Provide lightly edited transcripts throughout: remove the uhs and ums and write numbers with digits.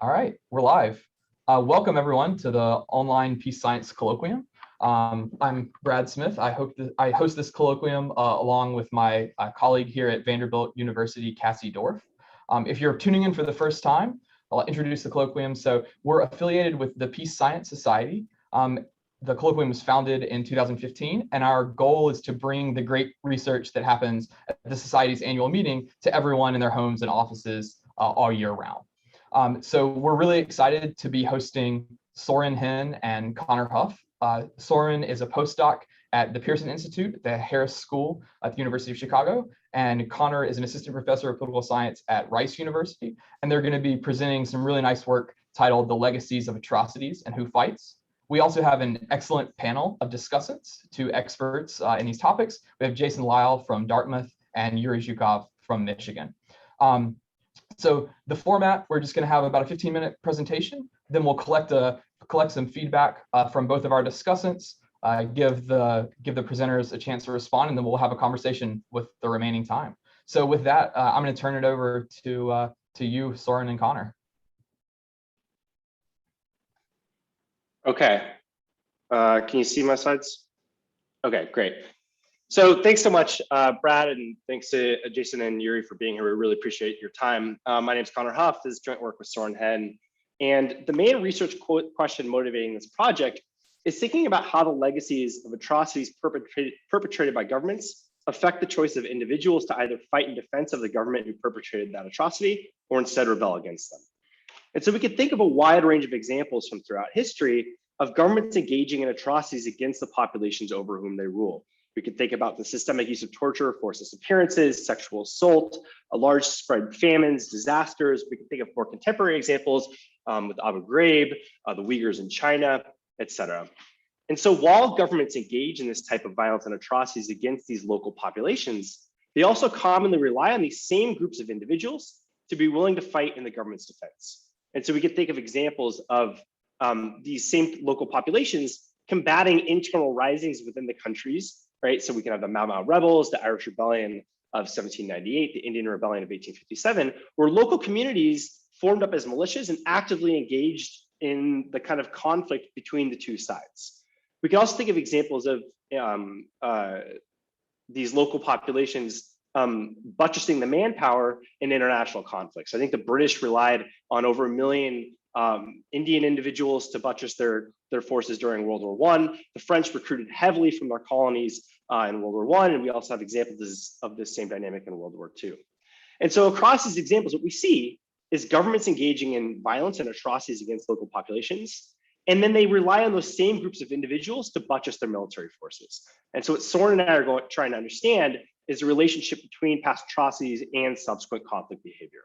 All right, we're live. Welcome everyone to the online Peace Science Colloquium. I'm Brad Smith. I host this colloquium along with my colleague here at Vanderbilt University, Cassie Dorff. If you're tuning in for the first time, I'll introduce the colloquium. So we're affiliated with the Peace Science Society. The colloquium was founded in 2015, and our goal is to bring the great research that happens at the Society's annual meeting to everyone in their homes and offices all year round. So we're really excited to be hosting Soeren, Henn, and Connor Huff. Soeren is a postdoc at the Pearson Institute, the Harris School at the University of Chicago, and Connor is an assistant professor of political science at Rice University, and they're going to be presenting some really nice work titled The Legacies of Atrocities and Who Fights. We also have an excellent panel of discussants, two experts in these topics. We have Jason Lyall from Dartmouth and Yuri Zhukov from Michigan. So the format, we're just going to have about a 15-minute presentation. Then we'll collect some feedback from both of our discussants, give the presenters a chance to respond, and then we'll have a conversation with the remaining time. So with that, I'm going to turn it over to you, Soeren and Connor. Okay. Can you see my slides? Okay, great. So thanks so much, Brad, and thanks to Jason and Yuri for being here. We really appreciate your time. My name is Connor Huff. This is joint work with Soeren Henn. And the main research question motivating this project is thinking about how the legacies of atrocities perpetrated by governments affect the choice of individuals to either fight in defense of the government who perpetrated that atrocity or instead rebel against them. And so we could think of a wide range of examples from throughout history of governments engaging in atrocities against the populations over whom they rule. We could think about the systemic use of torture, forced disappearances, sexual assault, large spread famines, disasters. We can think of more contemporary examples with Abu Ghraib, the Uyghurs in China, etc. And so while governments engage in this type of violence and atrocities against these local populations, they also commonly rely on these same groups of individuals to be willing to fight in the government's defense. And so we could think of examples of these same local populations combating internal risings within the countries, right? So we can have the Mau Mau rebels, the Irish Rebellion of 1798, the Indian Rebellion of 1857, where local communities formed up as militias and actively engaged in the kind of conflict between the two sides. We can also think of examples of these local populations buttressing the manpower in international conflicts. I think the British relied on over 1 million Indian individuals to buttress their forces during World War I. The French recruited heavily from their colonies in World War I, and we also have examples of this same dynamic in World War II. And so across these examples, what we see is governments engaging in violence and atrocities against local populations, and then they rely on those same groups of individuals to buttress their military forces. And so what Soeren and I are trying to understand is the relationship between past atrocities and subsequent conflict behavior.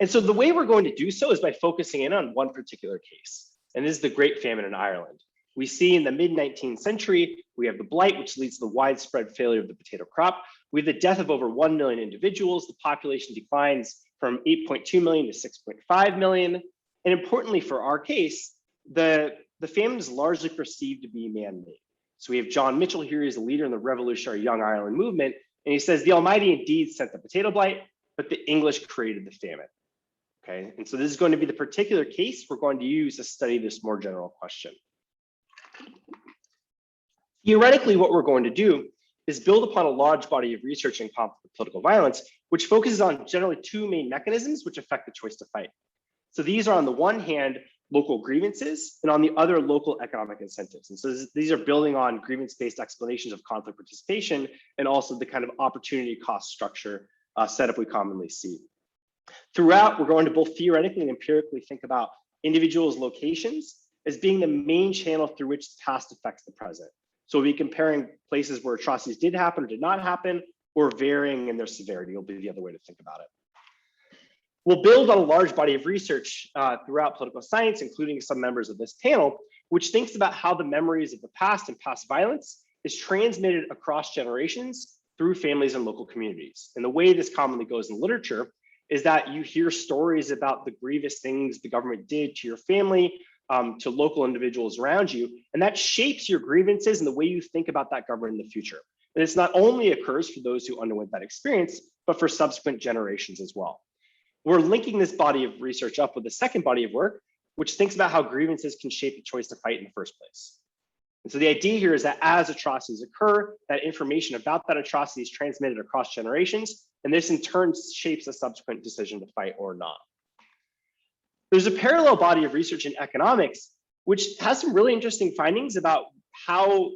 And so the way we're going to do so is by focusing in on one particular case, and this is the Great Famine in Ireland. We see in the mid-19th century, we have the blight, which leads to the widespread failure of the potato crop. We have the death of over 1 million individuals. The population declines from 8.2 million to 6.5 million. And importantly for our case, the famine is largely perceived to be man-made. So we have John Mitchell here, he's a leader in the revolutionary Young Ireland movement. And he says, the Almighty indeed sent the potato blight, but the English created the famine. Okay, and so this is going to be the particular case we're going to use to study this more general question. Theoretically, what we're going to do is build upon a large body of research in conflict with political violence, which focuses on generally two main mechanisms which affect the choice to fight. So these are on the one hand, local grievances, and on the other, local economic incentives. And so these are building on grievance-based explanations of conflict participation and also the kind of opportunity cost structure setup we commonly see. Throughout, we're going to both theoretically and empirically think about individuals' locations as being the main channel through which the past affects the present. So we'll be comparing places where atrocities did happen or did not happen, or varying in their severity will be the other way to think about it. We'll build on a large body of research throughout political science, including some members of this panel, which thinks about how the memories of the past and past violence is transmitted across generations through families and local communities. And the way this commonly goes in literature is that you hear stories about the grievous things the government did to your family, to local individuals around you, and that shapes your grievances and the way you think about that government in the future. And this not only occurs for those who underwent that experience, but for subsequent generations as well. we're linking this body of research up with the second body of work, which thinks about how grievances can shape the choice to fight in the first place. And so the idea here is that as atrocities occur, that information about that atrocity is transmitted across generations, and this in turn shapes a subsequent decision to fight or not. There's a parallel body of research in economics, which has some really interesting findings about how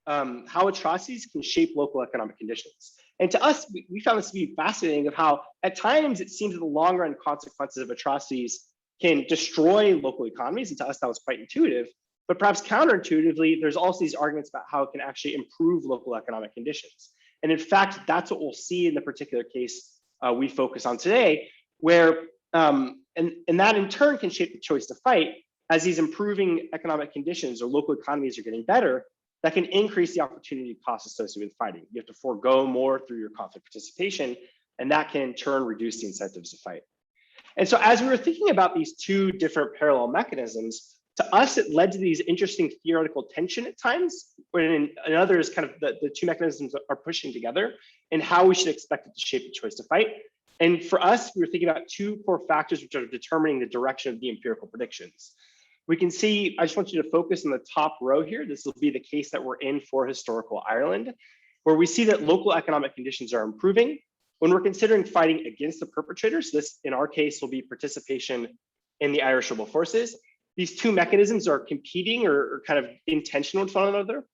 atrocities can shape local economic conditions. And to us, we found this to be fascinating of how at times it seems that the long run consequences of atrocities can destroy local economies. And to us, that was quite intuitive. But perhaps counterintuitively, there's also these arguments about how it can actually improve local economic conditions. And in fact, that's what we'll see in the particular case we focus on today, where, and that in turn can shape the choice to fight as these improving economic conditions or local economies are getting better, that can increase the opportunity costs associated with fighting. You have to forego more through your conflict participation, and that can in turn reduce the incentives to fight. And so as we were thinking about these two different parallel mechanisms, to us, it led to these interesting theoretical tension at times, when in others, kind of the two mechanisms are pushing together and how we should expect it to shape the choice to fight. And for us, we were thinking about two core factors which are determining the direction of the empirical predictions. We can see, I just want you to focus on the top row here. This will be the case that we're in for historical Ireland, where we see that local economic conditions are improving. When we're considering fighting against the perpetrators, this in our case will be participation in the Irish rebel forces. These two mechanisms are competing or kind of in tension with one another.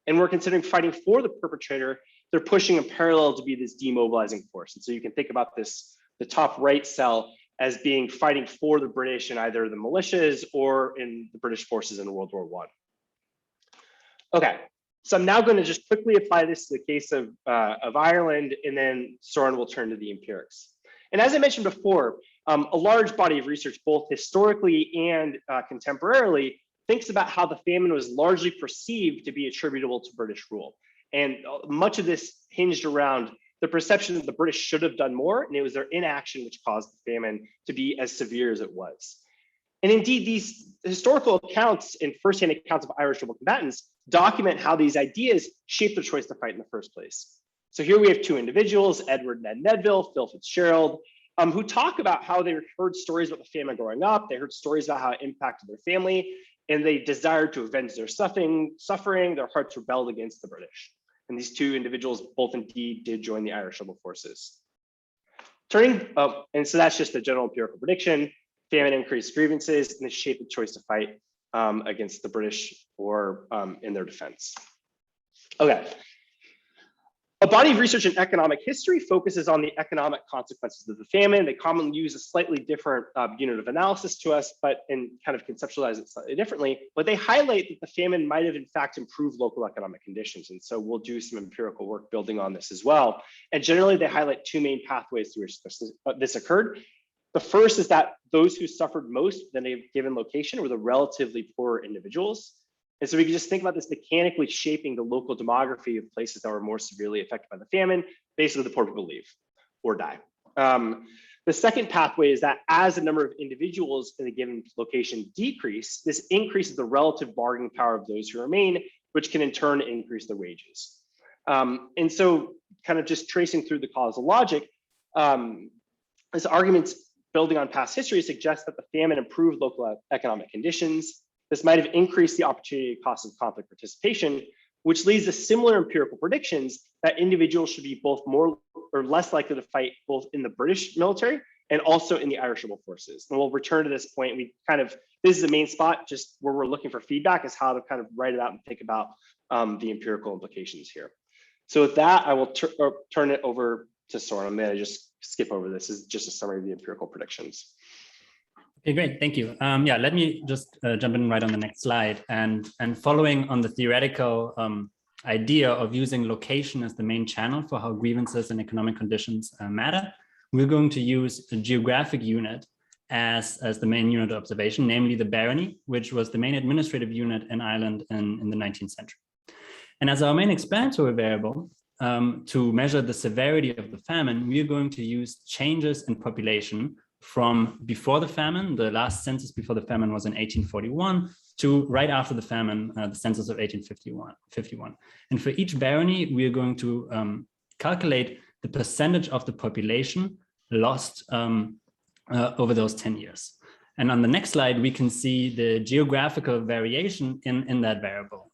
And we're considering fighting for the perpetrator. They're pushing in parallel to be this demobilizing force. And so you can think about this, the top right cell, as being fighting for the British in either the militias or in the British forces in World War I. Okay, so I'm now going to just quickly apply this to the case of Ireland, and then Soeren will turn to the empirics. And as I mentioned before, a large body of research, both historically and contemporarily, thinks about how the famine was largely perceived to be attributable to British rule. And much of this hinged around the perception that the British should have done more, and it was their inaction which caused the famine to be as severe as it was. And indeed, these historical accounts and firsthand accounts of Irish rebel combatants document how these ideas shaped their choice to fight in the first place. So here we have two individuals, Edward Ned Nedville, Phil Fitzgerald, who talk about how they heard stories about the famine growing up. They heard stories about how it impacted their family, and they desired to avenge their suffering. Their hearts rebelled against the British. And these two individuals both indeed did join the Irish rebel forces. And so that's just the general empirical prediction. Famine increased grievances, and this shaped the choice to fight against the British or in their defense. Okay. A body of research in economic history focuses on the economic consequences of the famine. They commonly use a slightly different unit of analysis to us, and kind of conceptualize it slightly differently. But they highlight that the famine might have in fact improved local economic conditions. And so we'll do some empirical work building on this as well. And generally they highlight two main pathways through which this occurred. The first is that those who suffered most in a given location were the relatively poor individuals. And so we can just think about this mechanically shaping the local demography of places that were more severely affected by the famine. Basically, the poor people leave or die. The second pathway is that as the number of individuals in a given location decrease, this increases the relative bargaining power of those who remain, which can in turn increase their wages. And so kind of just tracing through the causal logic, this argument building on past history suggests that the famine improved local economic conditions. This might have increased the opportunity cost of conflict participation, which leads to similar empirical predictions that individuals should be both more or less likely to fight both in the British military and also in the Irish rebel forces. And we'll return to this point. This is the main spot, just where we're looking for feedback, is how to kind of write it out and think about the empirical implications here. So with that, I will turn it over to Soeren. I'm going to just skip over this. This is just a summary of the empirical predictions. Okay, great, thank you. Yeah, let me just jump in right on the next slide. And following on the theoretical idea of using location as the main channel for how grievances and economic conditions matter, we're going to use a geographic unit as the main unit of observation, namely the barony, which was the main administrative unit in Ireland in the 19th century. And as our main explanatory variable to measure the severity of the famine, we are going to use changes in population from before the famine. The last census before the famine was in 1841 to right after the famine, the census of 1851. And for each barony, we are going to calculate the percentage of the population lost over those 10 years. And on the next slide, we can see the geographical variation in that variable.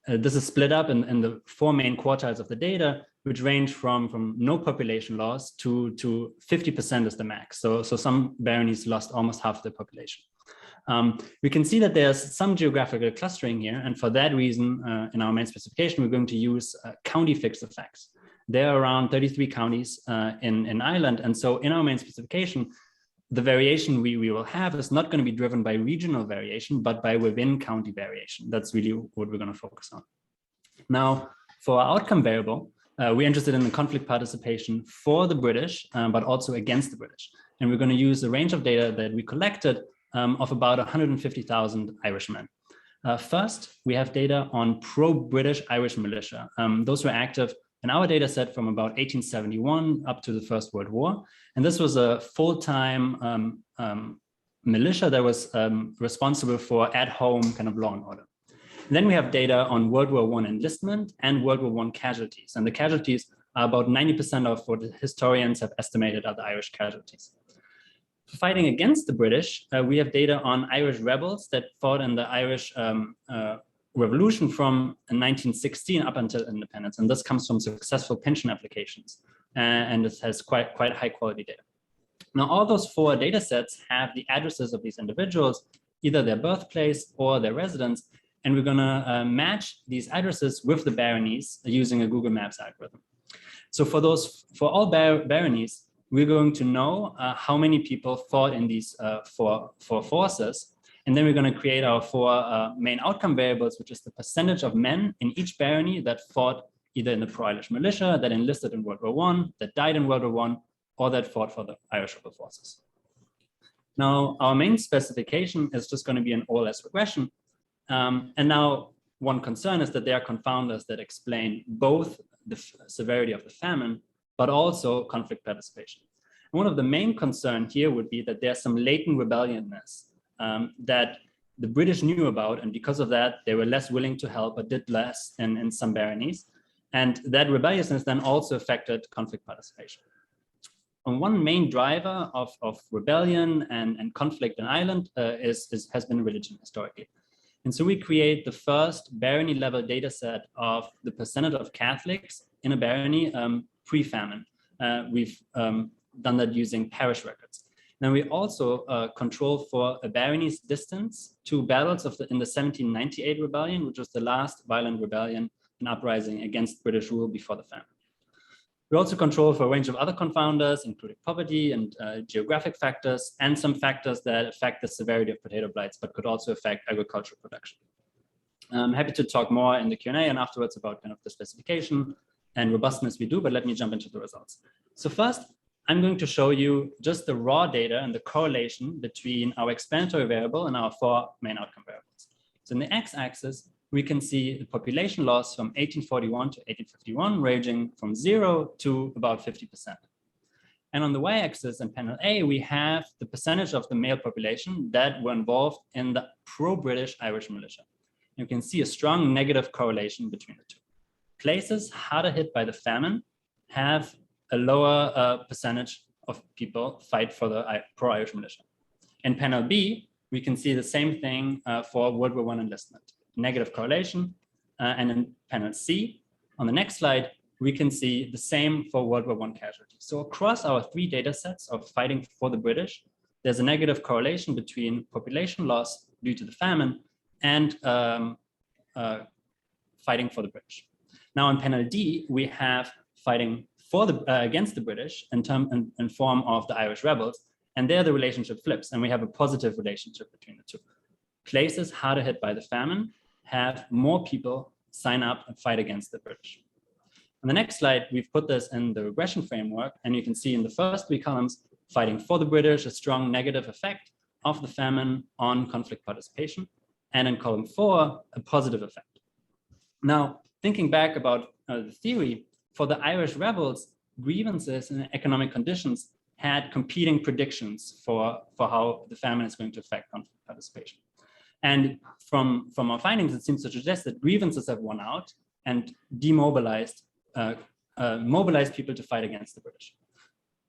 This is split up in the 4 main quartiles of the data, which range from no population loss to 50% is the max. So some baronies lost almost half the population. We can see that there's some geographical clustering here. And for that reason, in our main specification, we're going to use county fixed effects. There are around 33 counties in Ireland. And so in our main specification, the variation we will have is not going to be driven by regional variation, but by within county variation. That's really what we're going to focus on. Now, for our outcome variable, we're interested in the conflict participation for the British, but also against the British. And we're going to use a range of data that we collected of about 150,000 Irishmen. First, we have data on pro-British Irish militia. Those were active in our data set from about 1871 up to the First World War. And this was a full-time militia that was responsible for at-home kind of law and order. And then we have data on World War I enlistment and World War I casualties. And the casualties are about 90% of what the historians have estimated are the Irish casualties. For fighting against the British, we have data on Irish rebels that fought in the Irish Revolution from 1916 up until independence. And this comes from successful pension applications. And it has quite high quality data. Now, all those 4 data sets have the addresses of these individuals, either their birthplace or their residence. And we're going to match these addresses with the baronies using a Google Maps algorithm. So for all baronies, we're going to know how many people fought in these four forces. And then we're going to create our 4 main outcome variables, which is the percentage of men in each barony that fought either in the pro-Irish militia, that enlisted in World War I, that died in World War I, or that fought for the Irish rebel forces. Now, our main specification is just going to be an OLS regression. And now one concern is that there are confounders that explain both the severity of the famine, but also conflict participation. And one of the main concerns here would be that there's some latent rebelliousness that the British knew about, and because of that, they were less willing to help or did less in some baronies. And that rebelliousness then also affected conflict participation. And one main driver of rebellion and conflict in Ireland has been religion historically. And so we create the first barony level data set of the percentage of Catholics in a barony pre-famine. We've done that using parish records. Then we also control for a barony's distance to battles in the 1798 rebellion, which was the last violent rebellion and uprising against British rule before the famine. We also control for a range of other confounders, including poverty and geographic factors, and some factors that affect the severity of potato blights, but could also affect agricultural production. I'm happy to talk more in the Q&A and afterwards about kind of the specification and robustness we do, but let me jump into the results. So first, I'm going to show you just the raw data and the correlation between our explanatory variable and our 4 main outcome variables. So in the x-axis, we can see the population loss from 1841 to 1851 ranging from 0 to about 50%. And on the y-axis in panel A, we have the percentage of the male population that were involved in the pro-British Irish militia. You can see a strong negative correlation between the 2. Places harder hit by the famine have a lower percentage of people fight for the pro-Irish militia. In panel B, we can see the same thing for World War I enlistment. Negative correlation. And in panel C, on the next slide, we can see the same for World War I casualties. So across our 3 data sets of fighting for the British, there's a negative correlation between population loss due to the famine and fighting for the British. Now in panel D, we have fighting for against the British in form of the Irish rebels, and there the relationship flips, and we have a positive relationship between the 2. Places harder hit by the famine have more people sign up and fight against the British. On the next slide, we've put this in the regression framework, and you can see in the first 3 columns, fighting for the British, a strong negative effect of the famine on conflict participation, and in column 4, a positive effect. Now, thinking back about the theory, for the Irish rebels, grievances and economic conditions had competing predictions for how the famine is going to affect conflict participation. And from our findings, it seems to suggest that grievances have won out and mobilized people to fight against the British.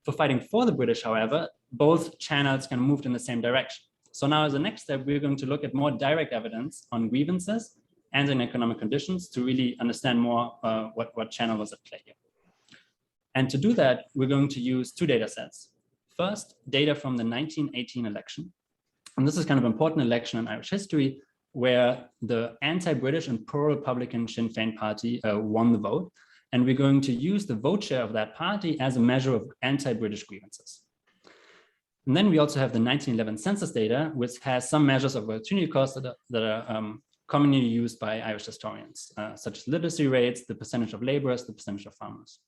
For fighting for the British, however, both channels kind of moved in the same direction. So now as a next step, we're going to look at more direct evidence on grievances and in economic conditions to really understand more what channel was at play here. And to do that, we're going to use two data sets. First, data from the 1918 election. And this is kind of an important election in Irish history where the anti-British and pro-Republican Sinn Féin party won the vote. And we're going to use the vote share of that party as a measure of anti-British grievances. And then we also have the 1911 census data, which has some measures of opportunity costs that are commonly used by Irish historians, such as literacy rates, the percentage of laborers, the percentage of farmers.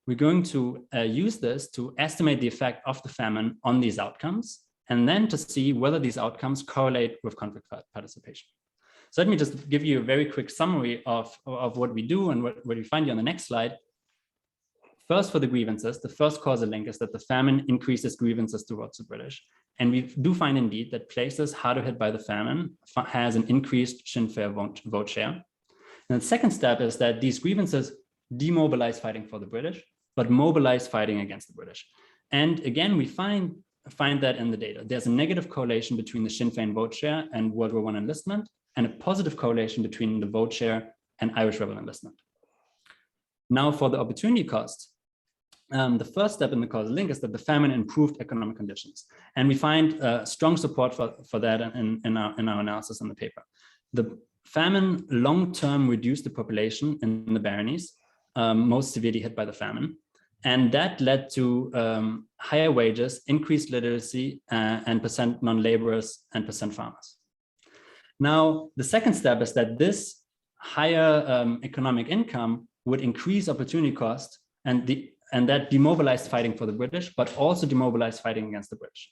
We're going to use this to estimate the effect of the famine on these outcomes, and then to see whether these outcomes correlate with conflict participation. So let me just give you a very quick summary of what we do and what we find here on the next slide. First, for the grievances, the first causal link is that the famine increases grievances towards the British. And we do find indeed that places harder hit by the famine has an increased Sinn Féin vote share. And the second step is that these grievances demobilize fighting for the British, but mobilize fighting against the British. And again, we find that in the data. There's a negative correlation between the Sinn Féin vote share and World War I enlistment, and a positive correlation between the vote share and Irish rebel enlistment. Now for the opportunity cost, the first step in the causal link is that the famine improved economic conditions. And we find strong support for that in our analysis in the paper. The famine long-term reduced the population in the baronies, most severely hit by the famine. And that led to higher wages, increased literacy, and percent non-laborers and percent farmers. Now, the second step is that this higher economic income would increase opportunity cost and that demobilized fighting for the British, but also demobilized fighting against the British.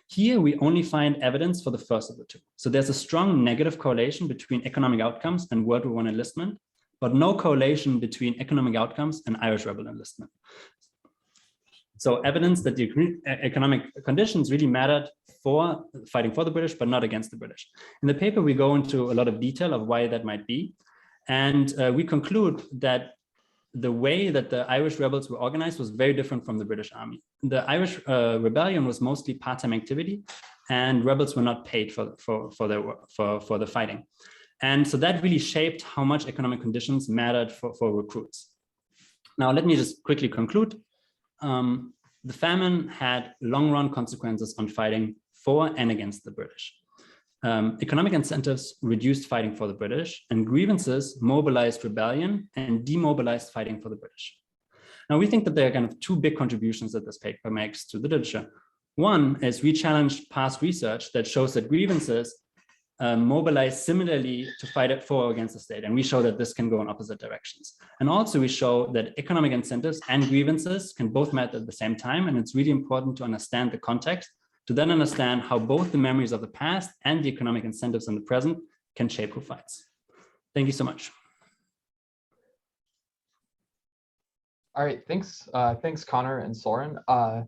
Here, we only find evidence for the first of the two. So there's a strong negative correlation between economic outcomes and World War I enlistment, but no correlation between economic outcomes and Irish rebel enlistment. So evidence that the economic conditions really mattered for fighting for the British, but not against the British. In the paper, we go into a lot of detail of why that might be. And we conclude that the way that the Irish rebels were organized was very different from the British army. The Irish rebellion was mostly part-time activity, and rebels were not paid for the fighting. And so that really shaped how much economic conditions mattered for recruits. Now, let me just quickly conclude. The famine had long-run consequences on fighting for and against the British. Economic incentives reduced fighting for the British, and grievances mobilized rebellion and demobilized fighting for the British. Now, we think that there are kind of two big contributions that this paper makes to the literature. One is we challenged past research that shows that grievances mobilize similarly to fight it for or against the state. And we show that this can go in opposite directions. And also we show that economic incentives and grievances can both matter at the same time. And it's really important to understand the context to then understand how both the memories of the past and the economic incentives in the present can shape who fights. Thank you so much. All right, thanks, Connor and Soeren.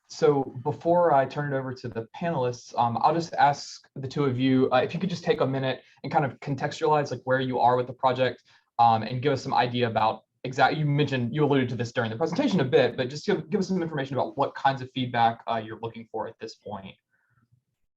So before I turn it over to the panelists, I'll just ask the two of you if you could just take a minute and kind of contextualize like where you are with the project and give us some idea about exactly, you alluded to this during the presentation a bit, but just give us some information about what kinds of feedback you're looking for at this point.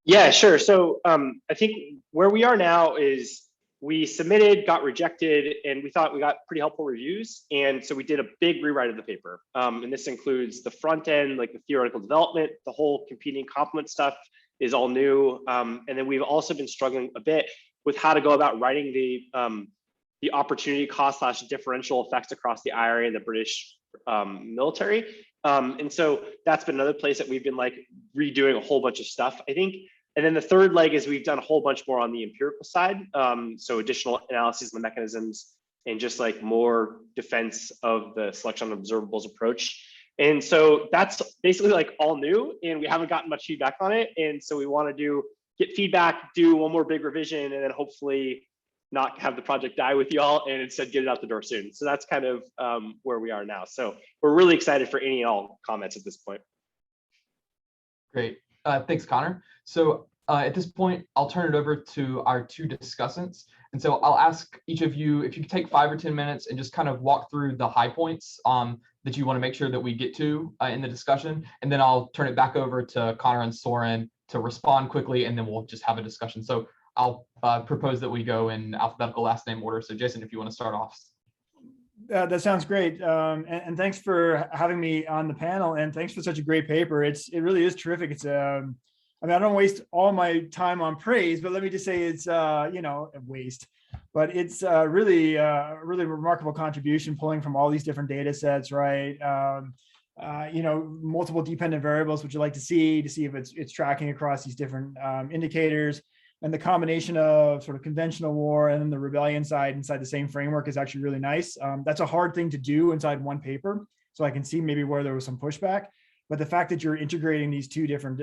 Yeah, sure. So I think where we are now is we submitted, got rejected, and we thought we got pretty helpful reviews. And so we did a big rewrite of the paper. And this includes the front end, like the theoretical development, the whole competing complement stuff is all new. And then we've also been struggling a bit with how to go about writing the opportunity cost / differential effects across the IRA and the British military. And so that's been another place that we've been like redoing a whole bunch of stuff, I think. And then the third leg is we've done a whole bunch more on the empirical side. So additional analyses of the mechanisms and just like more defense of the selection of observables approach. And so that's basically like all new and we haven't gotten much feedback on it. And so we want to get feedback, do one more big revision, and then hopefully not have the project die with y'all and instead get it out the door soon. So that's kind of where we are now. So we're really excited for any and all comments at this point. Great, thanks, Connor. So at this point, I'll turn it over to our two discussants. And so I'll ask each of you if you could take 5 or 10 minutes and just kind of walk through the high points that you want to make sure that we get to in the discussion, and then I'll turn it back over to Connor and Soeren to respond quickly, and then we'll just have a discussion. So I'll propose that we go in alphabetical last name order. So Jason, if you want to start off. That sounds great. And thanks for having me on the panel, and thanks for such a great paper. It really is terrific. It's I mean, I don't waste all my time on praise, but let me just say it's you know, a waste. But it's really remarkable contribution, pulling from all these different data sets, right? You know, multiple dependent variables, which you like to see if it's tracking across these different indicators. And the combination of sort of conventional war and then the rebellion side inside the same framework is actually really nice. That's a hard thing to do inside one paper. So I can see maybe where there was some pushback. But the fact that you're integrating these two different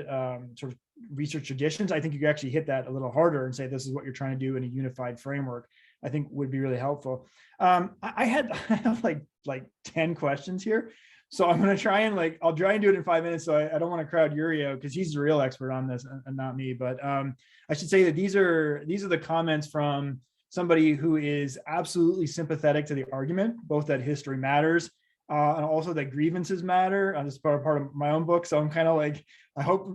sort of research traditions, I think you can actually hit that a little harder and say this is what you're trying to do in a unified framework, I think would be really helpful. I have like 10 questions here. So I'm going to try and I'll try and do it in 5 minutes. So I don't want to crowd Yuri out because he's the real expert on this and not me. But I should say that these are the comments from somebody who is absolutely sympathetic to the argument, both that history matters and also that grievances matter. This is part of my own book. So I'm kind of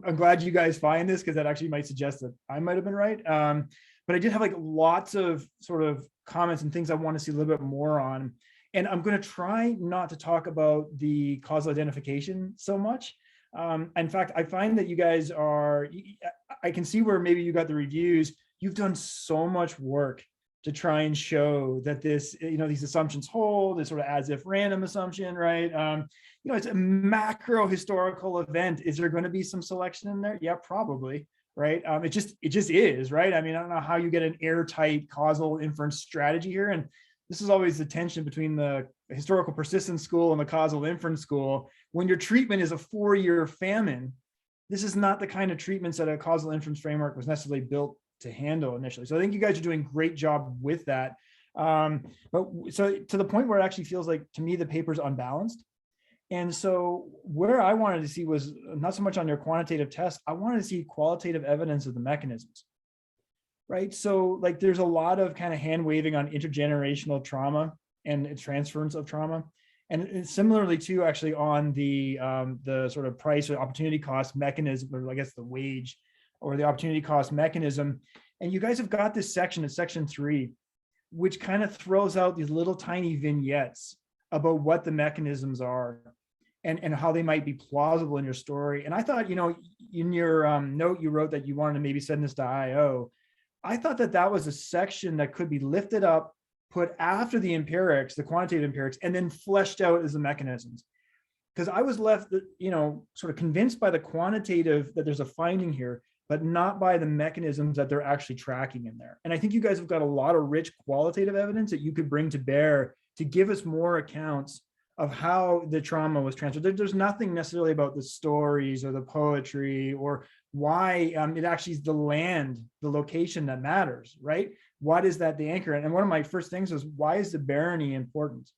I'm glad you guys find this because that actually might suggest that I might have been right. But I did have lots of sort of comments and things I want to see a little bit more on. And I'm going to try not to talk about the causal identification so much. In fact, I find that you guys I can see where maybe you got the reviews. You've done so much work to try and show that this, you know, these assumptions hold, this sort of as if random assumption, right? You know, it's a macro historical event. Is there going to be some selection in there? Yeah, probably, right? It just is, right? I mean, I don't know how you get an airtight causal inference strategy here. And this is always the tension between the historical persistence school and the causal inference school. When your treatment is a 4-year famine, this is not the kind of treatments that a causal inference framework was necessarily built to handle initially. So I think you guys are doing a great job with that. But so to the point where it actually feels like, to me, the paper's unbalanced. And so where I wanted to see was not so much on your quantitative test, I wanted to see qualitative evidence of the mechanisms. Right. So there's a lot of kind of hand waving on intergenerational trauma and transference of trauma. And similarly too, actually on the sort of price or opportunity cost mechanism, or I guess the wage or the opportunity cost mechanism. And you guys have got this section, it's section 3, which kind of throws out these little tiny vignettes about what the mechanisms are and how they might be plausible in your story. And I thought, you know, in your note, you wrote that you wanted to maybe send this to IO. I thought that was a section that could be lifted up, put after the empirics, the quantitative empirics, and then fleshed out as the mechanisms. Because I was left, you know, sort of convinced by the quantitative that there's a finding here, but not by the mechanisms that they're actually tracking in there. And I think you guys have got a lot of rich qualitative evidence that you could bring to bear to give us more accounts of how the trauma was transferred. There's nothing necessarily about the stories or the poetry or why it actually is the land, the location that matters, right? What is that the anchor? And one of my first things was, why is the barony important,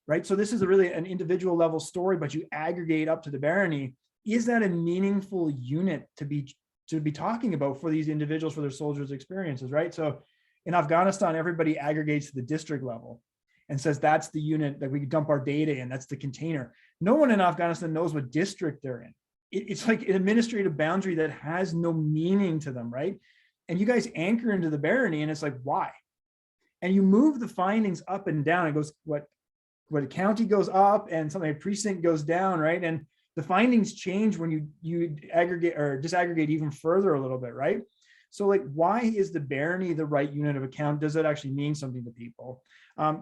right? So this is really an individual level story, but you aggregate up to the barony. Is that a meaningful unit to be talking about for these individuals, for their soldiers' experiences, right? So in Afghanistan, everybody aggregates to the district level and says that's the unit that we dump our data in, that's the container. No one in Afghanistan knows what district they're in. It's like an administrative boundary that has no meaning to them, right? And you guys anchor into the barony and it's like, why? And you move the findings up and down. It goes, what a county goes up and something like precinct goes down, right? And the findings change when you aggregate or disaggregate even further a little bit, right? So why is the barony the right unit of account? Does it actually mean something to people?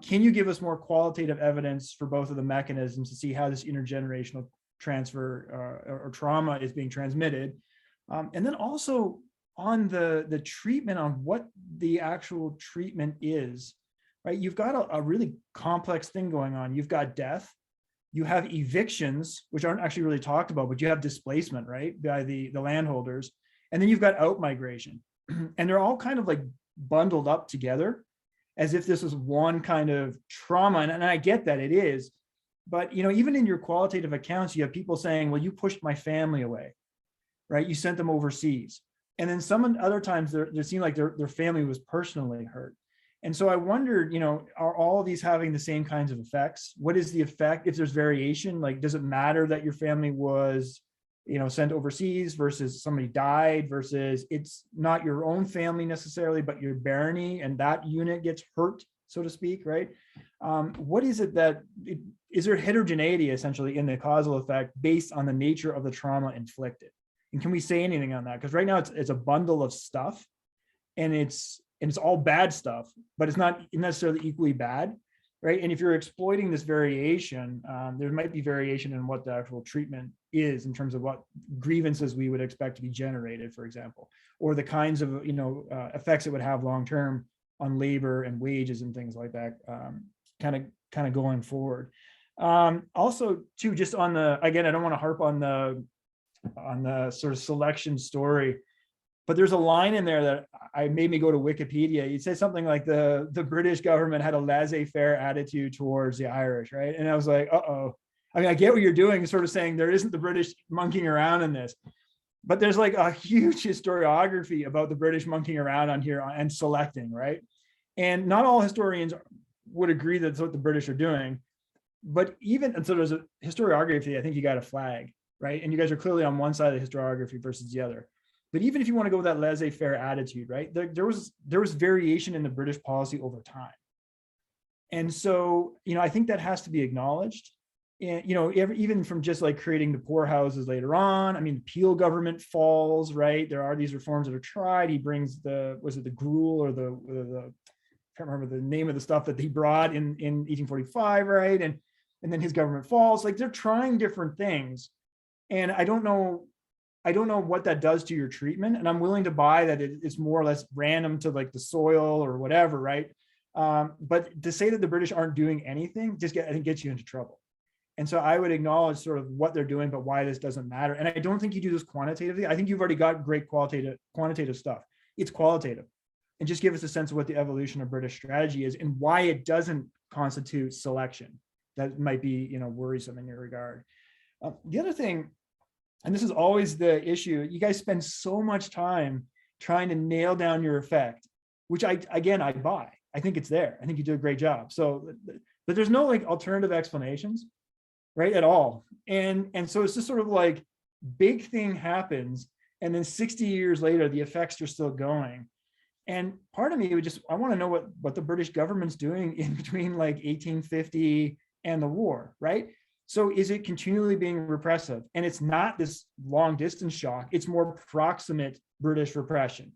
Can you give us more qualitative evidence for both of the mechanisms to see how this intergenerational transfer or trauma is being transmitted? And then also on the treatment, on what the actual treatment is, right? You've got a really complex thing going on. You've got death, you have evictions, which aren't actually really talked about, but you have displacement, right, by the landholders. And then you've got out-migration. And they're all kind of bundled up together as if this is one kind of trauma. And I get that it is. But, you know, even in your qualitative accounts, you have people saying, well, you pushed my family away, right? You sent them overseas. And then some other times they seem like their family was personally hurt. And so I wondered, are all of these having the same kinds of effects? What is the effect if there's variation? Like, does it matter that your family was, sent overseas versus somebody died versus it's not your own family necessarily, but your barony and that unit gets hurt, so to speak, right? What is it is there heterogeneity essentially in the causal effect based on the nature of the trauma inflicted? And can we say anything on that? Because right now it's a bundle of stuff, and it's all bad stuff, but it's not necessarily equally bad, right? And if you're exploiting this variation, there might be variation in what the actual treatment is in terms of what grievances we would expect to be generated, for example, or the kinds of effects it would have long-term on labor and wages and things like that, kind of going forward. Also, too, just on again, I don't want to harp on the sort of selection story, but there's a line in there that made me go to Wikipedia. It says something like the British government had a laissez-faire attitude towards the Irish, right? And I was like, uh-oh. I mean, I get what you're doing, sort of saying there isn't the British monkeying around in this, but there's like a huge historiography about the British monkeying around on here and selecting, right? And not all historians would agree that's what the British are doing, but and so there's a historiography I think you got to flag, right? And you guys are clearly on one side of the historiography versus the other. But even if you want to go with that laissez-faire attitude, right? There was variation in the British policy over time. And so, I think that has to be acknowledged. And, even from just like creating the poorhouses later on, I mean, the Peel government falls, right? There are these reforms that are tried. He brings was it the gruel or the I can't remember the name of the stuff that he brought in 1845, right? And then his government falls. Like, they're trying different things. And I don't know what that does to your treatment. And I'm willing to buy that it's more or less random to like the soil or whatever, right? But to say that the British aren't doing anything I think gets you into trouble. And so I would acknowledge sort of what they're doing, but why this doesn't matter. And I don't think you do this quantitatively. I think you've already got great quantitative stuff. It's qualitative. And just give us a sense of what the evolution of British strategy is and why it doesn't constitute selection. That might be, worrisome in your regard. The other thing, and this is always the issue, you guys spend so much time trying to nail down your effect, which I buy. I think it's there. I think you do a great job. So, but there's no like alternative explanations, right, at all. And so it's just sort of like big thing happens, and then 60 years later, the effects are still going. And part of me I want to know what the British government's doing in between like 1850 and the war, right? So is it continually being repressive? And it's not this long distance shock, it's more proximate British repression.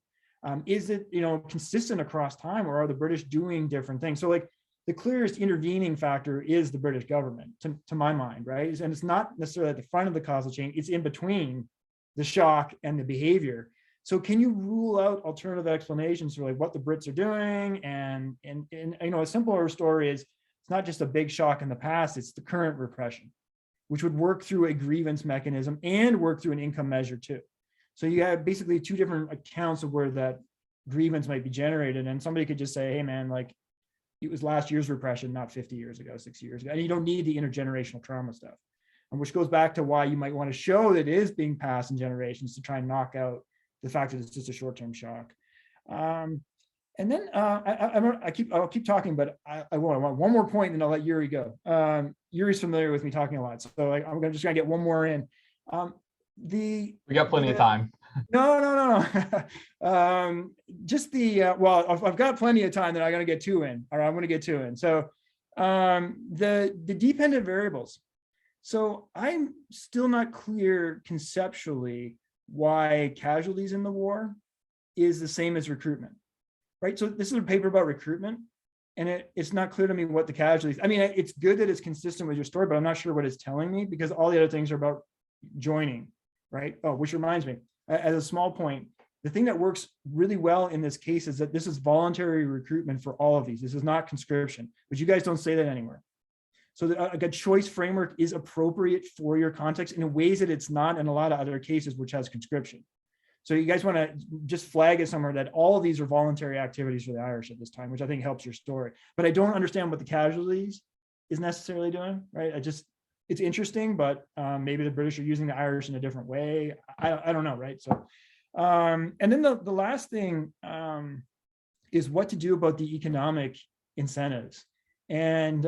Is it, consistent across time, or are the British doing different things? So like the clearest intervening factor is the British government to my mind, right? And it's not necessarily at the front of the causal chain, it's in between the shock and the behavior. So can you rule out alternative explanations for like what the Brits are doing? And a simpler story is it's not just a big shock in the past, it's the current repression, which would work through a grievance mechanism and work through an income measure too. So you have basically two different accounts of where that grievance might be generated. And somebody could just say, hey man, like it was last year's repression, not 50 years ago, 60 years ago. And you don't need the intergenerational trauma stuff. And which goes back to why you might want to show that it is being passed in generations to try and knock out the fact that it's just a short-term shock. And then I'll keep talking, but I want one more point, and then I'll let Yuri go. Yuri's familiar with me talking a lot, so I'm just gonna get one more in. We got plenty of time. No. I've got plenty of time that I'm gonna get two in. All right, I'm gonna get two in. So the dependent variables. So I'm still not clear conceptually why casualties in the war is the same as recruitment. Right, so this is a paper about recruitment, and it's not clear to me what the casualties. I mean, it's good that it's consistent with your story, but I'm not sure what it's telling me, because all the other things are about joining, right? Oh, which reminds me, as a small point, the thing that works really well in this case is that this is voluntary recruitment for all of these. This is not conscription, but you guys don't say that anywhere. So a choice framework is appropriate for your context in ways that it's not in a lot of other cases, which has conscription. So you guys want to just flag it somewhere that all of these are voluntary activities for the Irish at this time, which I think helps your story. But I don't understand what the casualties is necessarily doing, right? It's interesting, but maybe the British are using the Irish in a different way. I don't know, right? So, and then the last thing is what to do about the economic incentives. And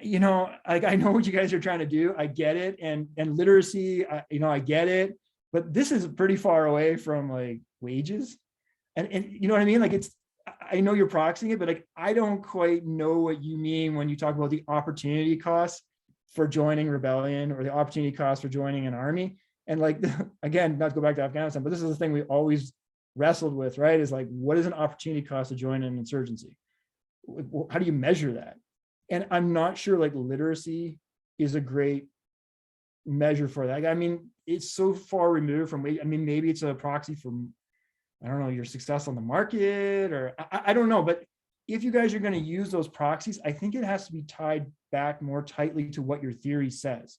you know, I know what you guys are trying to do. I get it, and literacy, you know, I get it, but this is pretty far away from like wages, and you know what I mean. Like it's, I know you're proxying it, but like I don't quite know what you mean when you talk about the opportunity costs for joining rebellion or the opportunity cost for joining an army. And like again, not to go back to Afghanistan, but this is the thing we always wrestled with, right? Is like, what is an opportunity cost to join an insurgency? How do you measure that? And I'm not sure like literacy is a great measure for that. I mean, it's so far removed from, I mean, maybe it's a proxy for, I don't know, your success on the market, or I don't know. But if you guys are going to use those proxies, I think it has to be tied back more tightly to what your theory says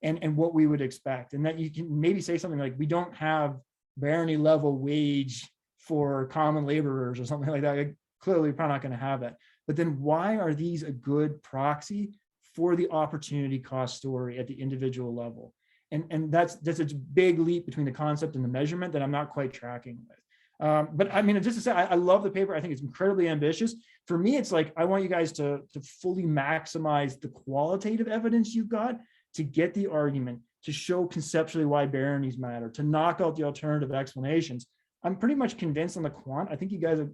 and what we would expect. And that you can maybe say something like, we don't have barony level wage for common laborers or something like that. Like, clearly, we're probably not going to have that. But then why are these a good proxy for the opportunity cost story at the individual level? And that's a big leap between the concept and the measurement that I'm not quite tracking with. But I mean, just to say, I love the paper. I think it's incredibly ambitious. For me, it's like, I want you guys to fully maximize the qualitative evidence you've got to get the argument, to show conceptually why baronies matter, to knock out the alternative explanations. I'm pretty much convinced on the quant. I think you guys have,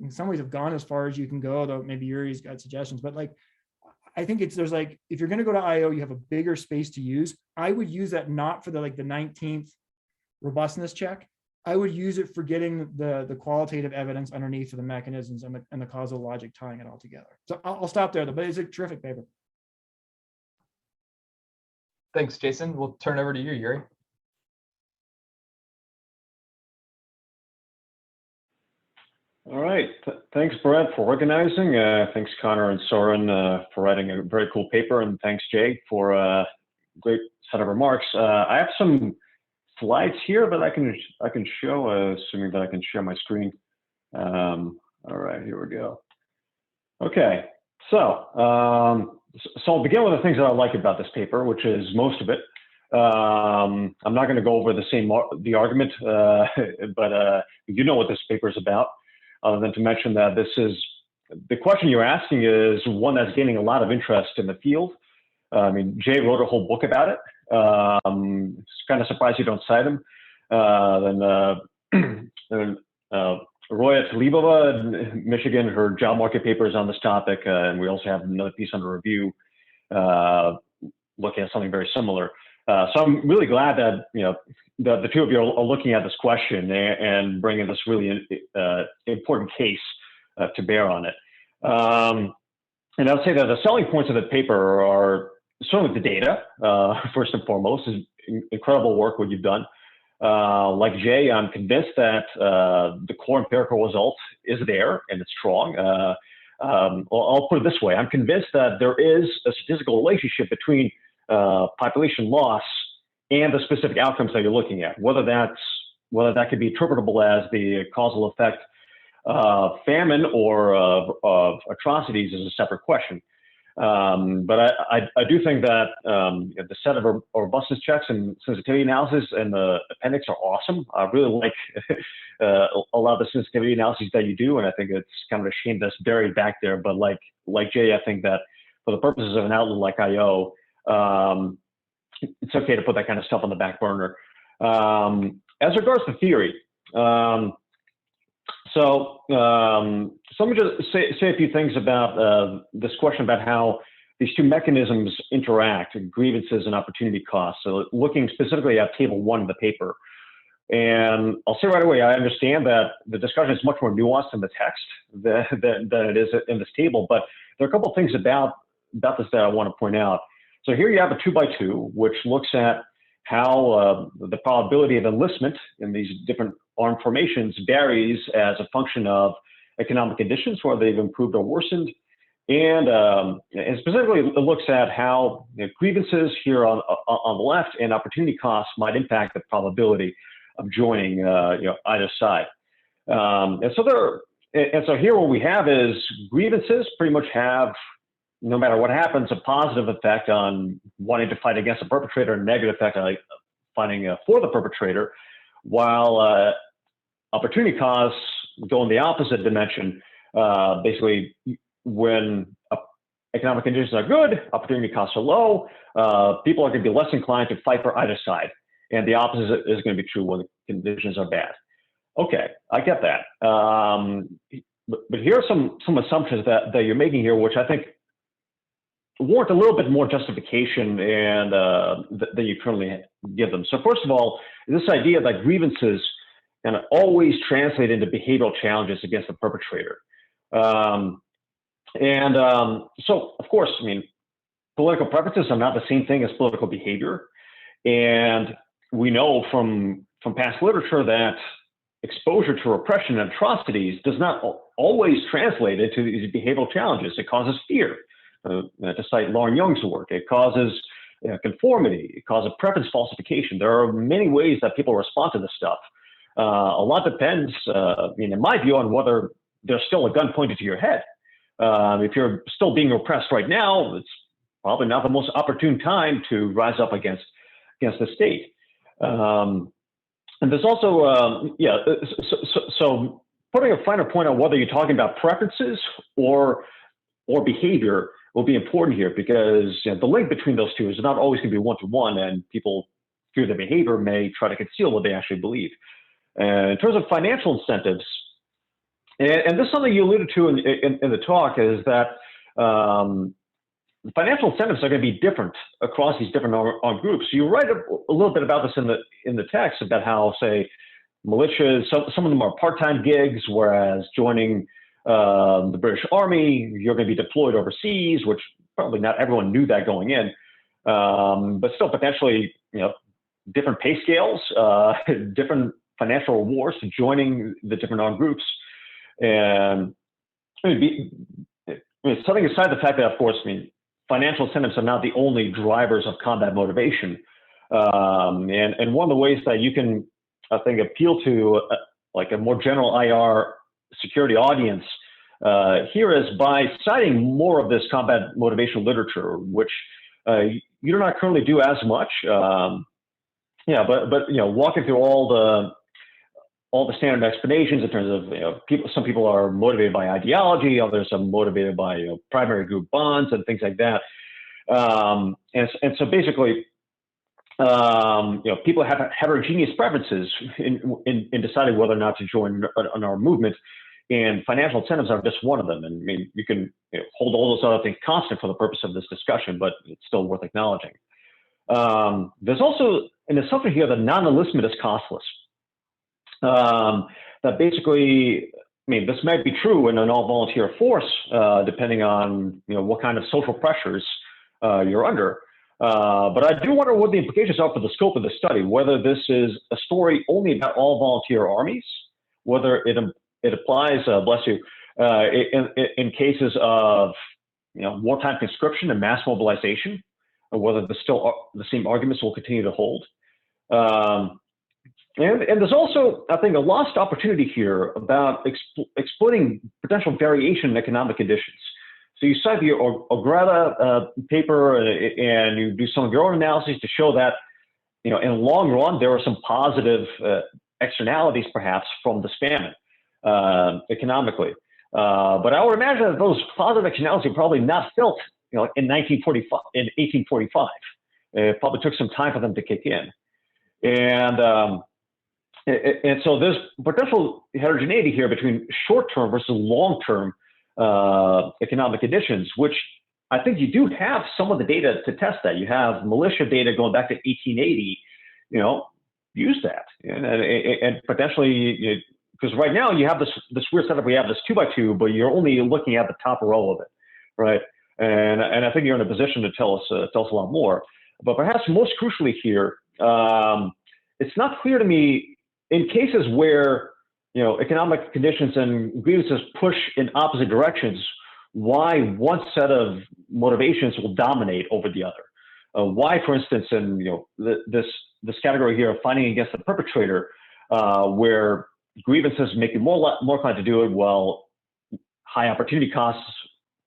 in some ways, have gone as far as you can go, though maybe Yuri's got suggestions. But like, I think there's like, if you're going to go to IO, you have a bigger space to use. I would use that not for the 19th robustness check. I would use it for getting the qualitative evidence underneath for the mechanisms and the causal logic tying it all together. So I'll stop there, though, but it's a terrific paper. Thanks, Jason. We'll turn over to you, Yuri. All right. Thanks, Brad, for organizing. Thanks, Connor and Soeren, for writing a very cool paper. And thanks, Jay, for a great set of remarks. I have some slides here that I can show, assuming that I can share my screen. All right, here we go. Okay, so I'll begin with the things that I like about this paper, which is most of it. I'm not going to go over the argument, but you know what this paper is about. Other than to mention that the question you're asking is one that's gaining a lot of interest in the field. I mean, Jay wrote a whole book about it. It's kind of surprised you don't cite him. Then Roya Talibova in Michigan, her job market paper is on this topic, and we also have another piece under review looking at something very similar. So I'm really glad that the two of you are looking at this question and bringing this really important case to bear on it. And I would say that the selling points of the paper are certainly the data, first and foremost. Is incredible work what you've done. Like Jay, I'm convinced that the core empirical result is there and it's strong. I'll put it this way. I'm convinced that there is a statistical relationship between population loss and the specific outcomes that you're looking at. Whether that could be interpretable as the causal effect of famine or of atrocities is a separate question. But I do think that the set of robustness checks and sensitivity analysis and the appendix are awesome. I really like a lot of the sensitivity analyses that you do, and I think it's kind of a shame that's buried back there. But like Jay, I think that for the purposes of an outlet like IO, it's okay to put that kind of stuff on the back burner. As regards to theory, so let me just say a few things about this question about how these two mechanisms interact, grievances and opportunity costs. So looking specifically at table 1 of the paper. And I'll say right away, I understand that the discussion is much more nuanced in the text than it is in this table, but there are a couple of things about this that I want to point out. So here you have a 2x2, which looks at how the probability of enlistment in these different armed formations varies as a function of economic conditions, whether they've improved or worsened. And specifically, it looks at how grievances here on the left and opportunity costs might impact the probability of joining either side. And so here what we have is grievances pretty much have, no matter what happens, a positive effect on wanting to fight against the perpetrator, and a negative effect on fighting for the perpetrator, while opportunity costs go in the opposite dimension. Basically, when economic conditions are good, opportunity costs are low, people are going to be less inclined to fight for either side. And the opposite is going to be true when the conditions are bad. Okay, I get that. But here are some assumptions that you're making here, which I think warrant a little bit more justification and than you currently give them. So first of all, this idea that grievances kind of always translate into behavioral challenges against the perpetrator. So, of course, I mean, political preferences are not the same thing as political behavior. And we know from past literature that exposure to repression and atrocities does not always translate into these behavioral challenges. It causes fear, to cite Lauren Young's work. It causes conformity. It causes preference falsification. There are many ways that people respond to this stuff. A lot depends, in my view, on whether there's still a gun pointed to your head. If you're still being oppressed right now, it's probably not the most opportune time to rise up against the state. And there's also, so putting a finer point on whether you're talking about preferences or behavior will be important here, because the link between those two is not always going to be one-to-one, and people through their behavior may try to conceal what they actually believe. In terms of financial incentives, and this is something you alluded to in the talk, is that financial incentives are going to be different across these different armed groups. So you write a little bit about this in the text, about how, say, militias, some of them are part-time gigs, whereas joining the British Army, you're going to be deployed overseas, which probably not everyone knew that going in, but still potentially, different pay scales, different financial rewards to joining the different armed groups. And setting aside the fact that, of course, financial incentives are not the only drivers of combat motivation. And one of the ways that you can, I think, appeal to like a more general IR security audience here is by citing more of this combat motivation literature, which you do not currently do as much. But walking through all the standard explanations in terms of some people are motivated by ideology, others are motivated by primary group bonds and things like that. And so basically, people have heterogeneous preferences in deciding whether or not to join an armed movement, and financial incentives are just one of them. And you can hold all those other things constant for the purpose of this discussion, but it's still worth acknowledging. There's also an assumption here that non-enlistment is costless. That basically, this might be true in an all-volunteer force, depending on what kind of social pressures you're under. But I do wonder what the implications are for the scope of the study, whether this is a story only about all-volunteer armies, whether it applies, bless you, in cases of wartime conscription and mass mobilization, or whether the same arguments will continue to hold. And there's also, I think, a lost opportunity here about exploiting potential variation in economic conditions. So you cite the Ogretta paper, and you do some of your own analyses to show that, in the long run, there are some positive externalities, perhaps, from this famine economically. But I would imagine that those positive externalities are probably not felt, in 1845. It probably took some time for them to kick in. And so there's potential heterogeneity here between short-term versus long-term economic conditions, which I think you do have some of the data to test that. You have militia data going back to 1880, use that. And potentially, because right now you have this weird setup, we have this 2x2, but you're only looking at the top row of it, right? And I think you're in a position to tell us a lot more. But perhaps most crucially here, it's not clear to me, in cases where economic conditions and grievances push in opposite directions, why one set of motivations will dominate over the other. Why, for instance, in this category here of fighting against the perpetrator, where grievances make you more inclined to do it, while high opportunity costs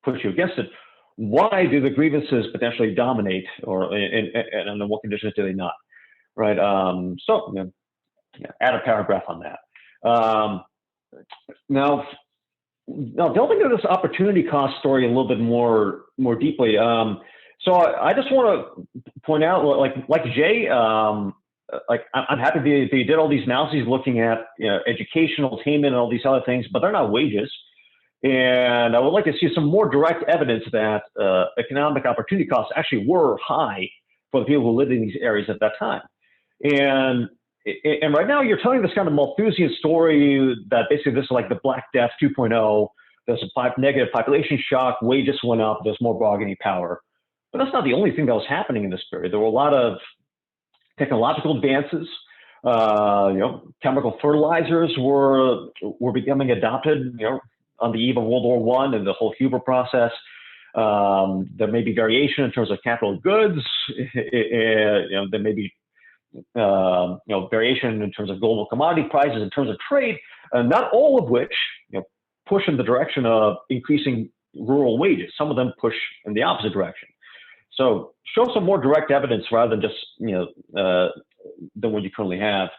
push you against it. Why do the grievances potentially dominate, and under what conditions do they not? Right. Add a paragraph on that. Now delving into this opportunity cost story a little bit more deeply. So I just want to point out, like Jay, like I'm happy they did all these analyses looking at educational attainment and all these other things, but they're not wages. And I would like to see some more direct evidence that economic opportunity costs actually were high for the people who lived in these areas at that time. And right now you're telling this kind of Malthusian story that basically this is like the Black Death 2.0. There's a negative population shock, wages went up, there's more bargaining power. But that's not the only thing that was happening in this period. There were a lot of technological advances. Chemical fertilizers were becoming adopted, on the eve of World War I and the whole Huber process. There may be variation in terms of capital goods. There may be variation in terms of global commodity prices, in terms of trade, not all of which push in the direction of increasing rural wages. Some of them push in the opposite direction. So show some more direct evidence rather than just than what you currently have.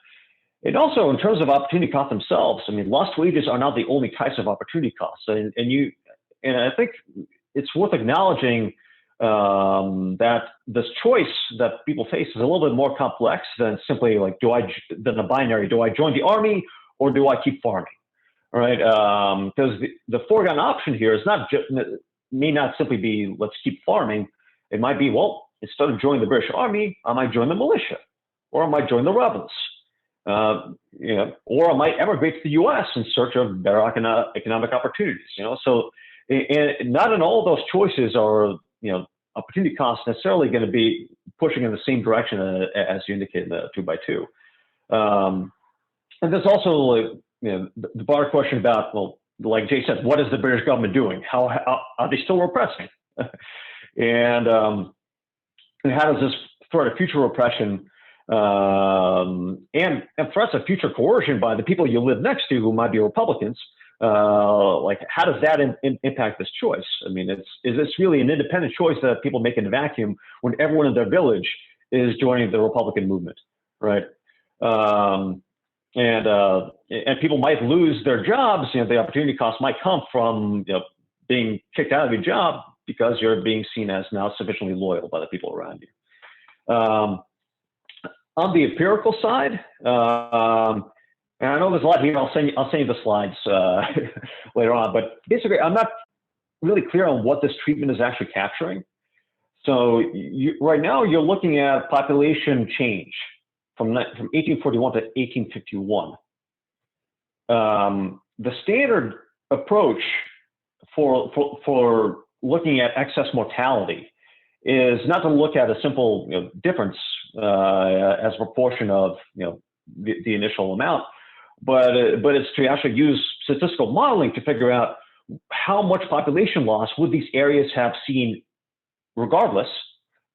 And also in terms of opportunity costs themselves, I mean, lost wages are not the only types of opportunity costs, and I think it's worth acknowledging that this choice that people face is a little bit more complex than simply like than a binary. Do I join the army or do I keep farming? All right, because the foregone option here is may not simply be let's keep farming. It might be, well, instead of joining the British Army, I might join the militia, or I might join the rebels, or I might emigrate to the U.S. in search of better economic opportunities. So and not in all those choices are opportunity costs necessarily going to be pushing in the same direction as you indicated in the 2x2. And there's also the broader question about, well, like Jay said, what is the British government doing? How are they still repressing? And how does this threat of future repression and threats of future coercion by the people you live next to who might be Republicans, like how does that impact this choice? I mean, is this really an independent choice that people make in a vacuum when everyone in their village is joining the Republican movement, right? And people might lose their jobs. The opportunity cost might come from being kicked out of your job because you're being seen as now sufficiently loyal by the people around you. On the empirical side, and I know there's a lot here. I'll send you the slides later on. But basically, I'm not really clear on what this treatment is actually capturing. So right now, you're looking at population change from 1841 to 1851. The standard approach for looking at excess mortality is not to look at a simple difference as a proportion of the initial amount, but it's to actually use statistical modeling to figure out how much population loss would these areas have seen regardless,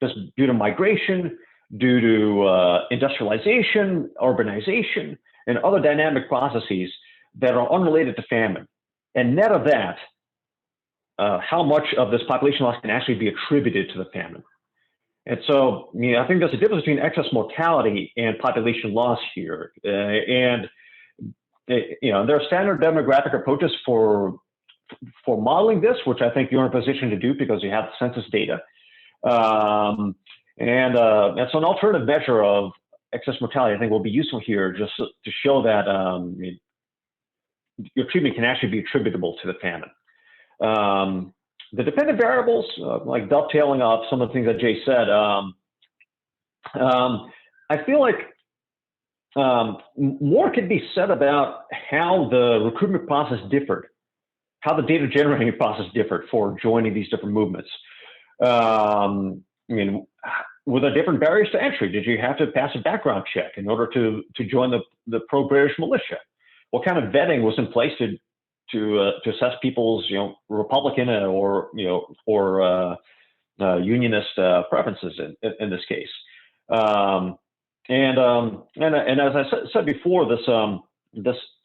just due to migration, due to industrialization, urbanization, and other dynamic processes that are unrelated to famine. And net of that, how much of this population loss can actually be attributed to the famine. And so, I think there's a difference between excess mortality and population loss here. And there are standard demographic approaches for modeling this, which I think you're in a position to do because you have the census data. And so an alternative measure of excess mortality, I think, will be useful here just to show that your treatment can actually be attributable to the famine. The dependent variables, like dovetailing off some of the things that Jay said, I feel like more could be said about how the recruitment process differed, how the data generating process differed for joining these different movements. Were there different barriers to entry? Did you have to pass a background check in order to join the pro-British militia? What kind of vetting was in place to assess people's Republican or unionist preferences in this case? And as I said before, this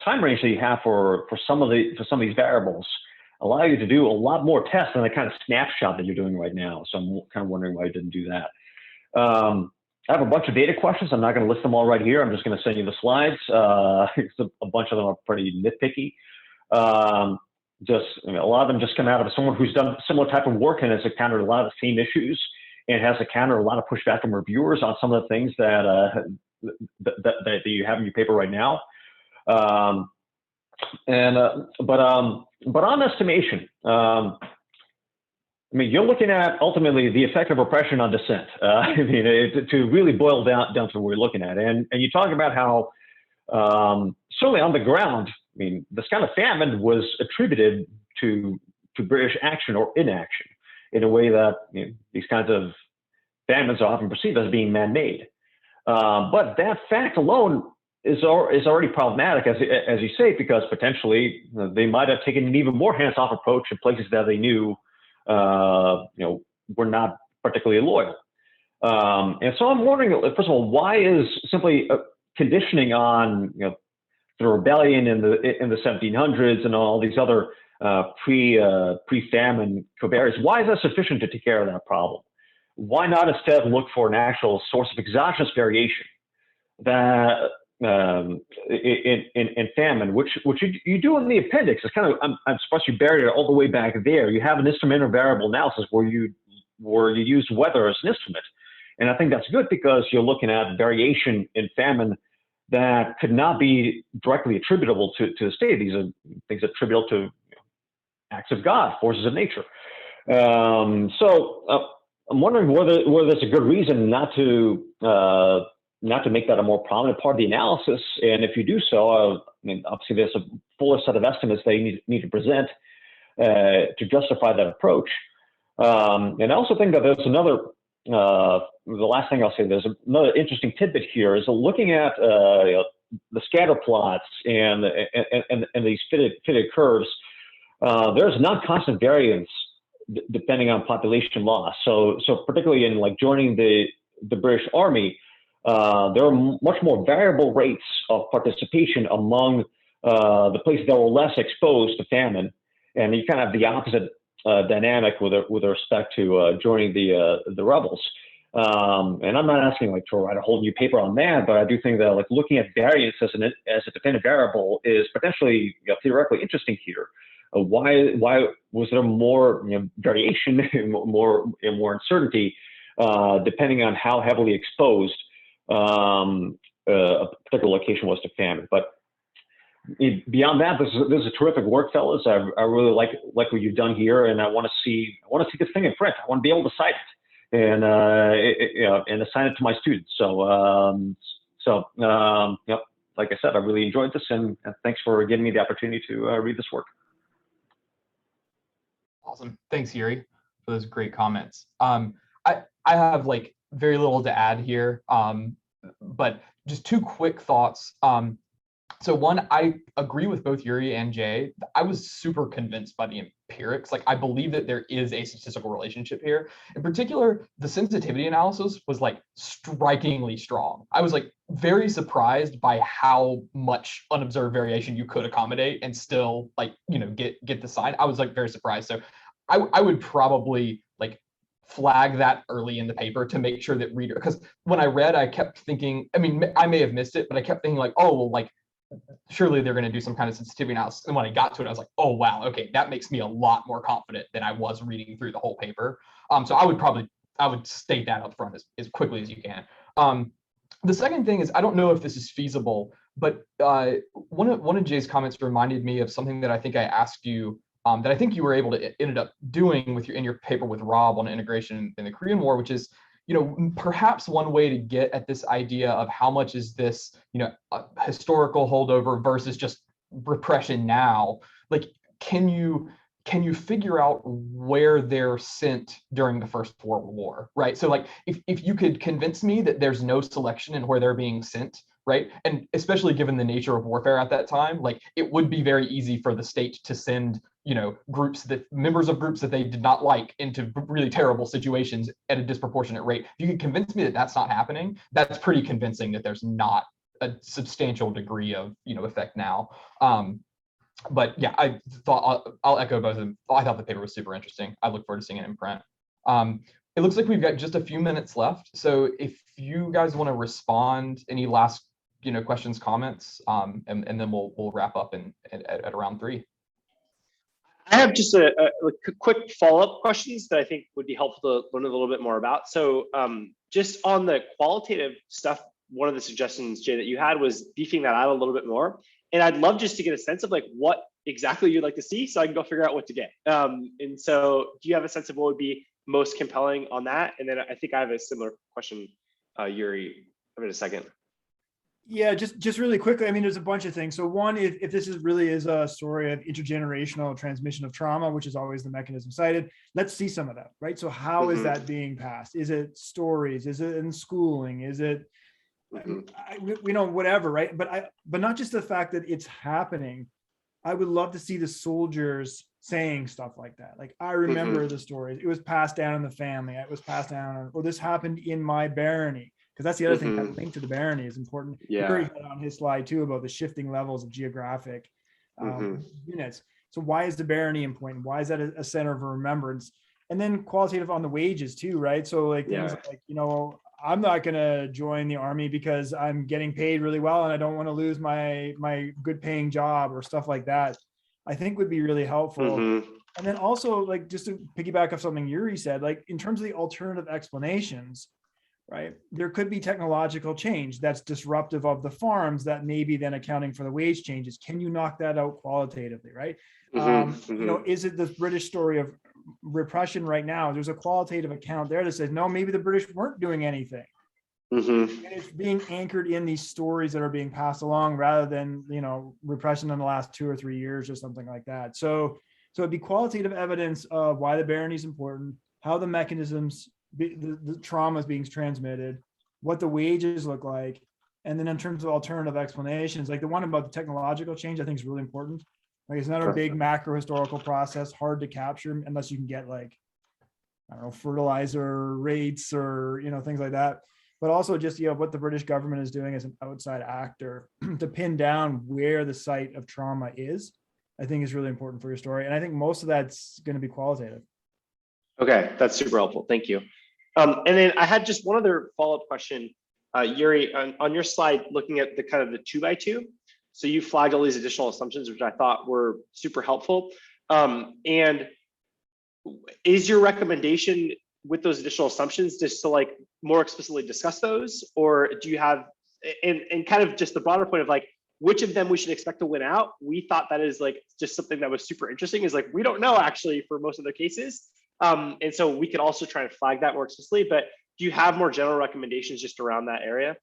time range that you have for some of these variables allow you to do a lot more tests than the kind of snapshot that you're doing right now. So I'm kind of wondering why you didn't do that. I have a bunch of data questions. I'm not going to list them all right here. I'm just going to send you the slides. A bunch of them are pretty nitpicky. A lot of them just come out of someone who's done similar type of work and has encountered a lot of the same issues and has encountered a lot of pushback from reviewers on some of the things that you have in your paper right now. But on estimation, I mean, you're looking at ultimately the effect of repression on dissent. I mean, to really boil down to what we're looking at, and you talk about how certainly on the ground, I mean, this kind of famine was attributed to British action or inaction in a way that these kinds of famines are often perceived as being man-made. But that fact alone is already problematic, as you say, because potentially they might have taken an even more hands-off approach in places that they knew were not particularly loyal. And so I'm wondering, first of all, why is simply conditioning on the rebellion in the 1700s and all these other pre-famine covariates, why is that sufficient to take care of that problem? Why not instead look for an actual source of exogenous variation that in famine, which you do in the appendix? It's kind of, I'm surprised you buried it all the way back there. You have an instrumental variable analysis where you use weather as an instrument, and I think that's good because you're looking at variation in famine that could not be directly attributable to the state. These are things attributable to acts of God, forces of nature. So I'm wondering whether there's a good reason not to make that a more prominent part of the analysis. And if you do so, I mean, obviously there's a fuller set of estimates that you need to present to justify that approach. And I also think that there's another, the last thing I'll say, there's another interesting tidbit here is looking at the scatter plots and these fitted curves. There's non-constant variance depending on population loss. So particularly in like joining the British Army, there are much more variable rates of participation among the places that were less exposed to famine, and you kind of have the opposite dynamic with respect to joining the rebels. And I'm not asking like to write a whole new paper on that, but I do think that like looking at variance as a dependent variable is potentially theoretically interesting here. Why was there more variation, more uncertainty, depending on how heavily exposed a particular location was to famine? But beyond that, this is a terrific work, fellas. I really like what you've done here, and I want to see this thing in print. I want to be able to cite it and assign it to my students. So like I said, I really enjoyed this, and thanks for giving me the opportunity to read this work. Awesome. Thanks, Yuri, for those great comments. I have like very little to add here, but just two quick thoughts. So one, I agree with both Yuri and Jay. I was super convinced by the empirics. Like, I believe that there is a statistical relationship here. In particular, the sensitivity analysis was like strikingly strong. I was like very surprised by how much unobserved variation you could accommodate and still like, get the sign. I was like very surprised. So I would probably like flag that early in the paper to make sure that reader, because when I read, I kept thinking, I mean, I may have missed it, but I kept thinking like, oh, well, like, surely they're going to do some kind of sensitivity analysis. And when I got to it, I was like, oh, wow, okay, that makes me a lot more confident than I was reading through the whole paper. So I would state that up front as quickly as you can. The second thing is, I don't know if this is feasible, but one of Jay's comments reminded me of something that I think I asked you, that I think you were able to ended up doing in your paper with Rob on integration in the Korean War, which is, perhaps one way to get at this idea of how much is this, a historical holdover versus just repression now. Like, can you figure out where they're sent during the First World War, right? So like, if you could convince me that there's no selection in where they're being sent, right? And especially given the nature of warfare at that time, like it would be very easy for the state to send, members of groups that they did not like into really terrible situations at a disproportionate rate. If you could convince me that that's not happening, that's pretty convincing that there's not a substantial degree of, effect now. But yeah, I thought I'll echo both of them. I thought the paper was super interesting. I look forward to seeing it in print. It looks like we've got just a few minutes left. So if you guys want to respond, any last questions, comments, and then we'll wrap up at around 3. I have just a quick follow-up questions that I think would be helpful to learn a little bit more about. So just on the qualitative stuff, one of the suggestions, Jay, that you had was beefing that out a little bit more. And I'd love just to get a sense of like what exactly you'd like to see so I can go figure out what to get. And so do you have a sense of what would be most compelling on that? And then I think I have a similar question, Yuri, in a second. Yeah, just really quickly. I mean, there's a bunch of things. So one, if this really is a story of intergenerational transmission of trauma, which is always the mechanism cited, let's see some of that, right? So how is that being passed? Is it stories? Is it in schooling? Is it, we know, whatever, right? But not just the fact that it's happening. I would love to see the soldiers saying stuff like that. Like, I remember the stories. It was passed down in the family. It was passed down, or this happened in my barony. Because that's the other thing, that link to the barony is important. Yuri had on his slide too about the shifting levels of geographic units. So why is the barony important? Why is that a center of remembrance? And then qualitative on the wages too, right? So like things like, I'm not going to join the army because I'm getting paid really well and I don't want to lose my good paying job or stuff like that. I think would be really helpful. And then also, like, just to piggyback off something Yuri said, like in terms of the alternative explanations, right? There could be technological change that's disruptive of the farms that may be then accounting for the wage changes. Can you knock that out qualitatively, right? Is it the British story of repression right now? There's a qualitative account there that says, no, maybe the British weren't doing anything. And it's being anchored in these stories that are being passed along rather than, repression in the last 2 or 3 years or something like that. So it'd be qualitative evidence of why the barony is important, how the mechanisms, the trauma is being transmitted, what the wages look like, and then in terms of alternative explanations, like the one about the technological change, I think is really important. Like, it's not a big macro historical process, hard to capture unless you can get like, I don't know, fertilizer rates or things like that. But also just what the British government is doing as an outside actor to pin down where the site of trauma is, I think is really important for your story. And I think most of that's going to be qualitative. Okay, that's super helpful. Thank you. And then I had just one other follow-up question, Yuri, on your slide, looking at the kind of the 2x2. So you flagged all these additional assumptions, which I thought were super helpful. And is your recommendation with those additional assumptions just to like more explicitly discuss those, or do you have, and kind of just the broader point of like, which of them we should expect to win out? We thought that is like just something that was super interesting, is like, we don't know actually for most of the cases. And so we could also try to flag that more explicitly, but do you have more general recommendations just around that area?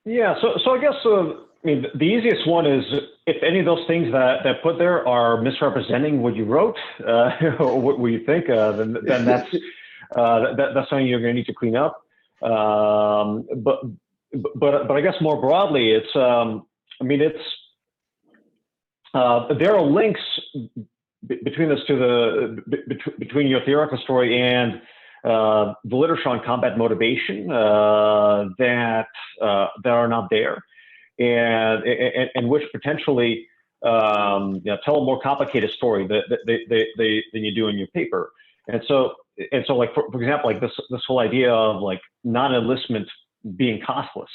Yeah, so I guess the easiest one is if any of those things that put there are misrepresenting what you wrote or what you think, then that's something you're going to need to clean up. But I guess more broadly, it's there are links between this between your theoretical story and the literature on combat motivation that are not there, and which potentially tell a more complicated story than you do in your paper. And so like for example, like this whole idea of like non-enlistment being costless,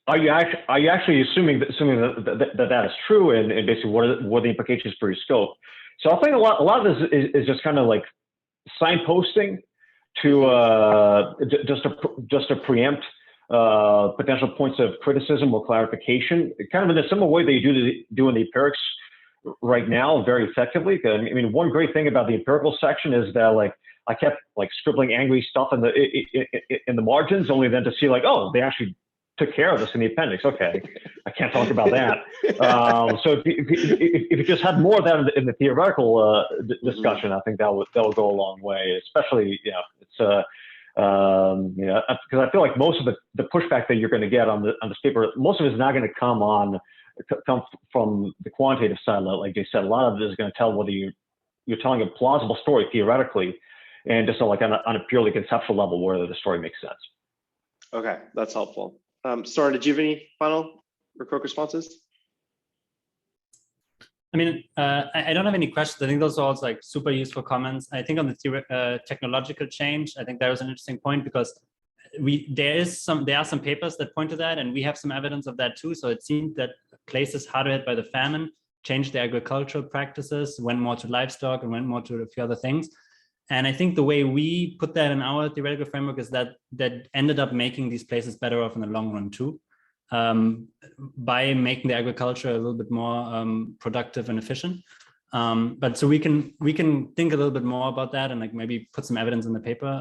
are you actually assuming that is true, and basically what are the implications for your scope? So I think a lot of this is just kind of like signposting to just to preempt potential points of criticism or clarification, kind of in a similar way that you do in the empirics right now very effectively. I mean, one great thing about the empirical section is that like I kept like scribbling angry stuff in the margins, only then to see like, oh, they actually took care of this in the appendix. Okay, I can't talk about that. So if you just had more of that in the theoretical discussion, I think that will go a long way. Especially, it's because I feel like most of the pushback that you're going to get on this paper, most of it is not going to come from the quantitative side. Like they said, a lot of it is going to tell whether you're telling a plausible story theoretically, and just like on a purely conceptual level, whether the story makes sense. Okay, that's helpful. Soeren, did you have any final or quick responses? mean, I don't have any questions. I think those are also like super useful comments. I think on the technological change, I think that was an interesting point because there are some papers that point to that, and we have some evidence of that too. So it seemed that places harder hit by the famine changed their agricultural practices, went more to livestock, and went more to a few other things. And I think the way we put that in our theoretical framework is that ended up making these places better off in the long run too, by making the agriculture a little bit more productive and efficient. But so we can think a little bit more about that and like maybe put some evidence in the paper.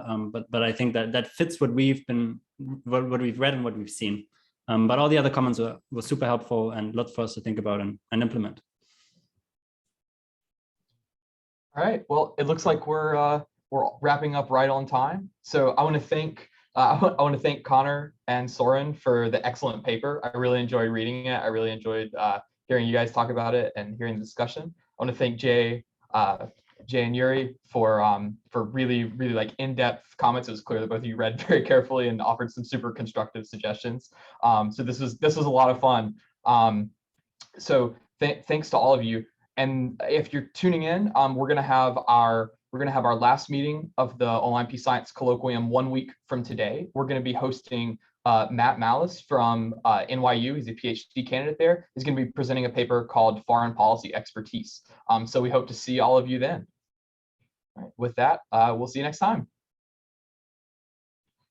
But I think that fits what we've read and what we've seen. But all the other comments were super helpful and lots for us to think about and implement. All right. Well, it looks like we're wrapping up right on time. So I want to thank Connor and Soeren for the excellent paper. I really enjoyed reading it. I really enjoyed hearing you guys talk about it and hearing the discussion. I want to thank Jay and Yuri for really like in-depth comments. It was clear that both of you read very carefully and offered some super constructive suggestions. So this was a lot of fun. So thanks to all of you. And if you're tuning in, we're gonna have our last meeting of the Online Peace Science Colloquium 1 week from today. We're gonna be hosting Matt Malice from NYU. He's a PhD candidate there. He's gonna be presenting a paper called Foreign Policy Expertise. So we hope to see all of you then. All right, with that, we'll see you next time.